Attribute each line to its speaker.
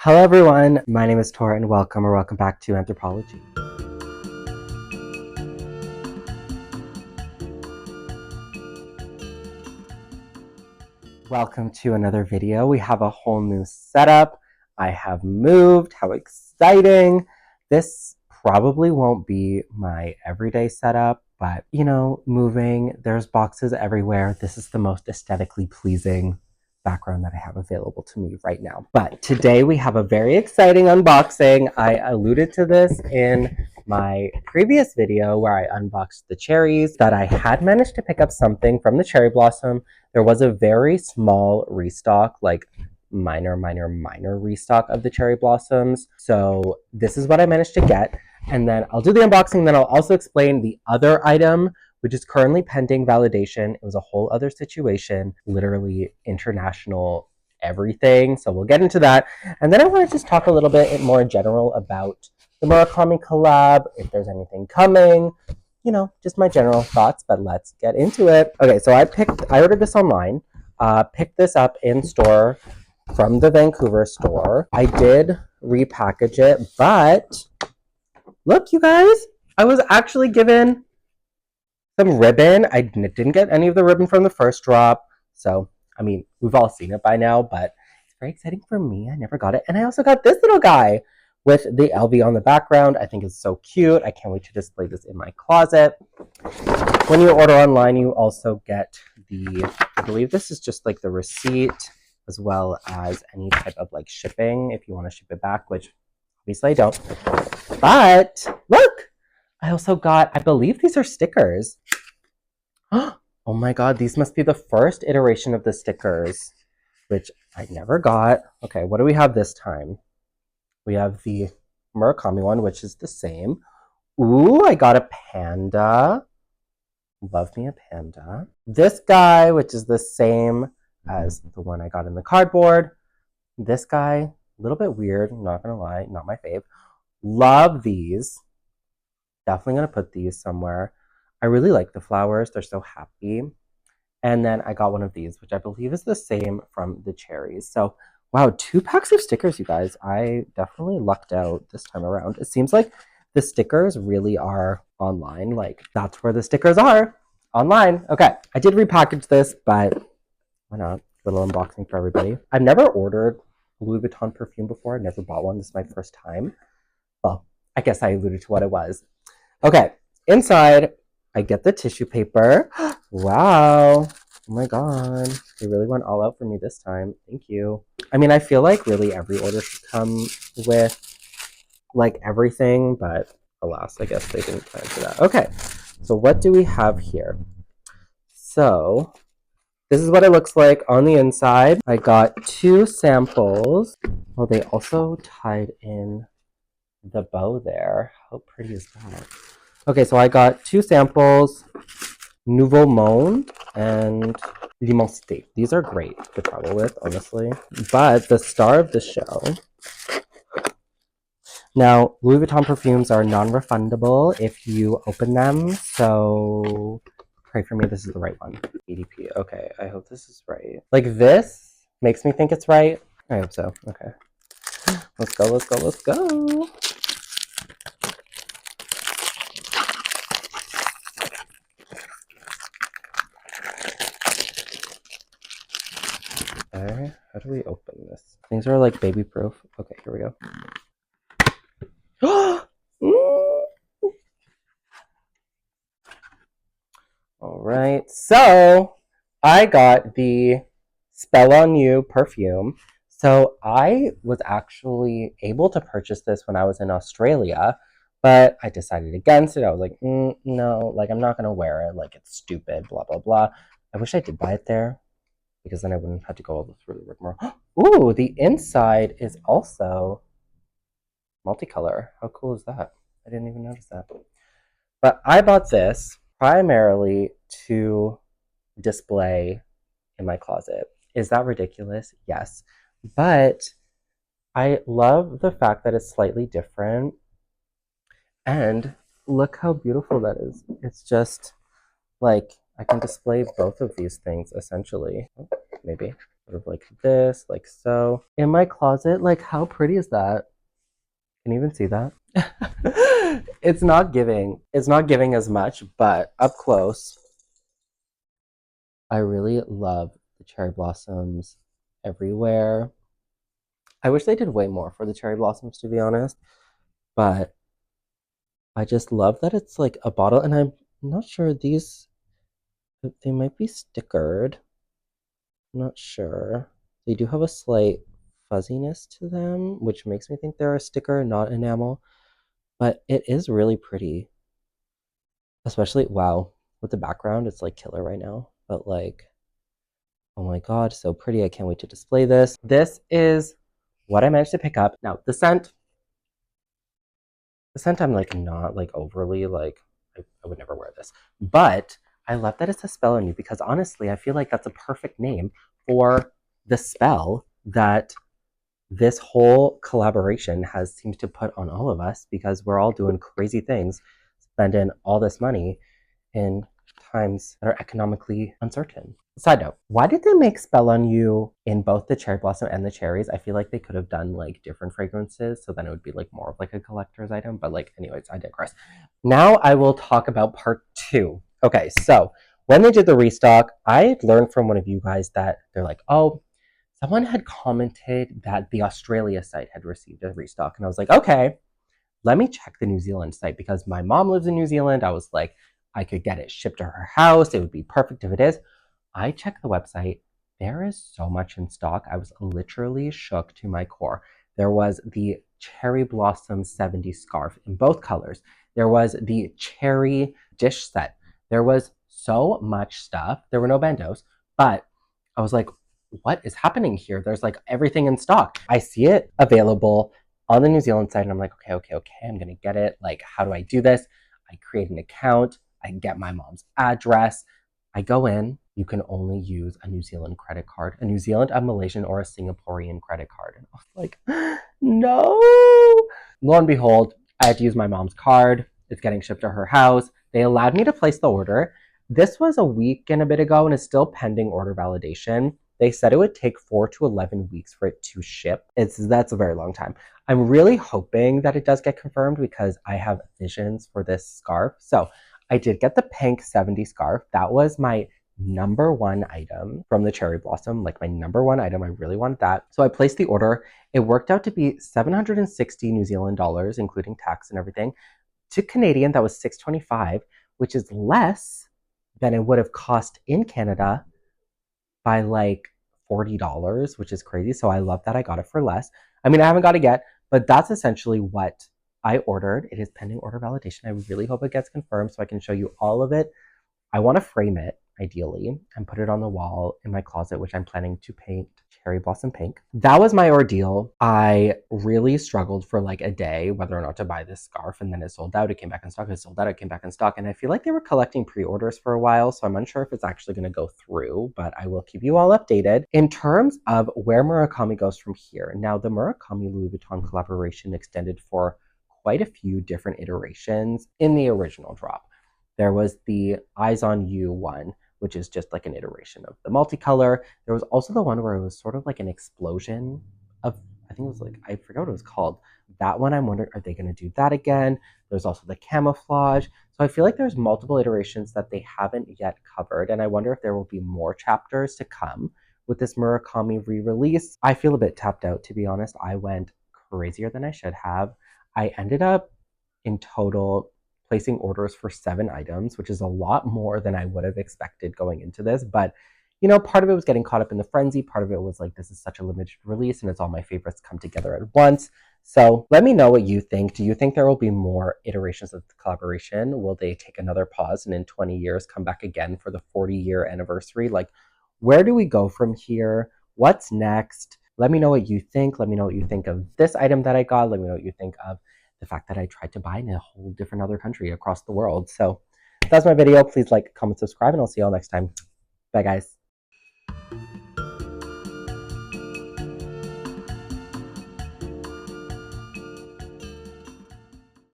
Speaker 1: Hello everyone, my name is Thor and welcome back to Anthropology. Welcome to another video. We have a whole new setup. I have moved, how exciting. This probably won't be my everyday setup, but you know, moving, there's boxes everywhere. This is the most aesthetically pleasing background that I have available to me right now. But today we have a very exciting unboxing. I alluded to this in my previous video where I unboxed the cherries, that I had managed to pick up something from the cherry blossom. There was a very small restock, like minor restock of the cherry blossoms. So this is what I managed to get. And then I'll do the unboxing, then I'll also explain the other item, which is currently pending validation. It was a whole other situation, literally international everything. So we'll get into that. And then I want to just talk a little bit more in general about the Murakami collab, if there's anything coming, you know, just my general thoughts, but let's get into it. Okay, so I ordered this online, picked this up in store from the Vancouver store. I did repackage it, but look, you guys, I was actually given some ribbon. I didn't get any of the ribbon from the first drop. So, I mean, we've all seen it by now, but it's very exciting for me. I never got it. And I also got this little guy with the LV on the background. I think it's so cute. I can't wait to display this in my closet. When you order online, you also get I believe this is just like the receipt, as well as any type of like shipping if you want to ship it back, which obviously I don't. But look, I also got, I believe these are stickers. Oh my god, these must be the first iteration of the stickers, which I never got. Okay, what do we have this time? We have the Murakami one, which is the same. Ooh, I got a panda. Love me a panda. This guy, which is the same as the one I got in the cardboard. This guy, a little bit weird, I'm not gonna lie, not my fave. Love these. Definitely gonna put these somewhere. I really like the flowers, they're so happy. And then I got one of these, which I believe is the same from the cherries. So, wow, 2 packs of stickers, you guys. I definitely lucked out this time around. It seems like the stickers really are online. Like, that's where the stickers are, online. Okay, I did repackage this, but why not? Little unboxing for everybody. I've never ordered Louis Vuitton perfume before. I've never bought one. This is my first time. Well, I guess I alluded to what it was. Okay, inside, I get the tissue paper. Wow. Oh my god. They really went all out for me this time. Thank you. I mean, I feel like really every order should come with like everything, but alas, I guess they didn't plan for that. Okay, so what do we have here? So this is what it looks like on the inside. I got 2 samples. Oh, they also tied in the bow there. How pretty is that? Okay, so I got 2 samples, Nouveau Monde and L'Immensité. These are great to travel with, honestly. But the star of the show. Now, Louis Vuitton perfumes are non-refundable if you open them, so pray for me this is the right one. EDP. Okay, I hope this is right. Like, this makes me think it's right. I hope so. Okay. Let's go, let's go, let's go. Okay, how do we open this? Things are like baby proof. Okay, here we go. All right, so I got the Spell on You perfume. So I was actually able to purchase this when I was in Australia, but I decided against it. I was like, no, like I'm not gonna wear it. Like it's stupid, blah blah blah. I wish I did buy it there, because then I wouldn't have to go all through the rigmarole. Ooh, the inside is also multicolor. How cool is that? I didn't even notice that. But I bought this primarily to display in my closet. Is that ridiculous? Yes. But I love the fact that it's slightly different. And look how beautiful that is. It's just like I can display both of these things essentially. Maybe. sort of like this, like so. In my closet, like how pretty is that? Can you even see that? It's not giving. It's not giving as much, but up close, I really love the cherry blossoms everywhere. I wish they did way more for the cherry blossoms, to be honest, but I just love that it's like a bottle, and I'm not sure these, they might be stickered. I'm not sure. They do have a slight fuzziness to them, which makes me think they're a sticker, not enamel, but it is really pretty. Especially, wow, with the background, it's like killer right now, but like, oh my god, so pretty. I can't wait to display this. This is what I managed to pick up. Now, the scent I'm like not like overly like I would never wear this. But I love that it's a spell on you because honestly, I feel like that's a perfect name for the spell that this whole collaboration has seemed to put on all of us because we're all doing crazy things, spending all this money in times that are economically uncertain. Side note, why did they make Spell on You in both the cherry blossom and the cherries? I feel like they could have done like different fragrances, so then it would be like more of like a collector's item. But like, anyways, I digress. Now I will talk about part two. Okay, so when they did the restock, I learned from one of you guys that they're like, oh, someone had commented that the Australia site had received a restock. And I was like, okay, let me check the New Zealand site because my mom lives in New Zealand. I was like, I could get it shipped to her house. It would be perfect if it is. I checked the website. There is so much in stock. I was literally shook to my core. There was the cherry blossom 70 scarf in both colors. There was the cherry dish set. There was so much stuff. There were no bandos, but I was like, what is happening here? There's like everything in stock. I see it available on the New Zealand site and I'm like, okay, I'm gonna get it. Like, how do I do this? I create an account, I get my mom's address, I go in. You can only use a New Zealand credit card, a New Zealand, a Malaysian, or a Singaporean credit card. And I was like, no. Lo and behold, I had to use my mom's card. It's getting shipped to her house. They allowed me to place the order. This was a week and a bit ago and is still pending order validation. They said it would take 4 to 11 weeks for it to ship. That's a very long time. I'm really hoping that it does get confirmed because I have visions for this scarf. So I did get the pink 70 scarf. That was my number one item from the cherry blossom, like my number one item. I really wanted that. So I placed the order. It worked out to be 760 New Zealand dollars, including tax and everything. To Canadian, that was 625, which is less than it would have cost in Canada by like $40, which is crazy. So I love that I got it for less. I mean, I haven't got it yet, but that's essentially what I ordered. It is pending order validation. I really hope it gets confirmed so I can show you all of it. I want to frame it, ideally, and put it on the wall in my closet, which I'm planning to paint cherry blossom pink. That was my ordeal. I really struggled for like a day whether or not to buy this scarf, and then it sold out. It came back in stock. It sold out. It came back in stock. And I feel like they were collecting pre-orders for a while, so I'm unsure if it's actually going to go through, but I will keep you all updated. In terms of where Murakami goes from here, now the Murakami Louis Vuitton collaboration extended for quite a few different iterations in the original drop. There was the Eyes on You one, which is just like an iteration of the multicolor. There was also the one where it was sort of like an explosion of, I think it was like, I forgot what it was called. That one, I'm wondering, are they going to do that again? There's also the camouflage. So I feel like there's multiple iterations that they haven't yet covered. And I wonder if there will be more chapters to come with this Murakami re-release. I feel a bit tapped out, to be honest. I went crazier than I should have. I ended up in total placing orders for 7 items, which is a lot more than I would have expected going into this. But, you know, part of it was getting caught up in the frenzy. Part of it was like, this is such a limited release and it's all my favorites come together at once. So let me know what you think. Do you think there will be more iterations of the collaboration? Will they take another pause and in 20 years come back again for the 40-year anniversary? Like, where do we go from here? What's next? Let me know what you think. Let me know what you think of this item that I got. Let me know what you think of the fact that I tried to buy in a whole different other country across the world. So that's my video. Please like, comment, subscribe, and I'll see you all next time. Bye, guys.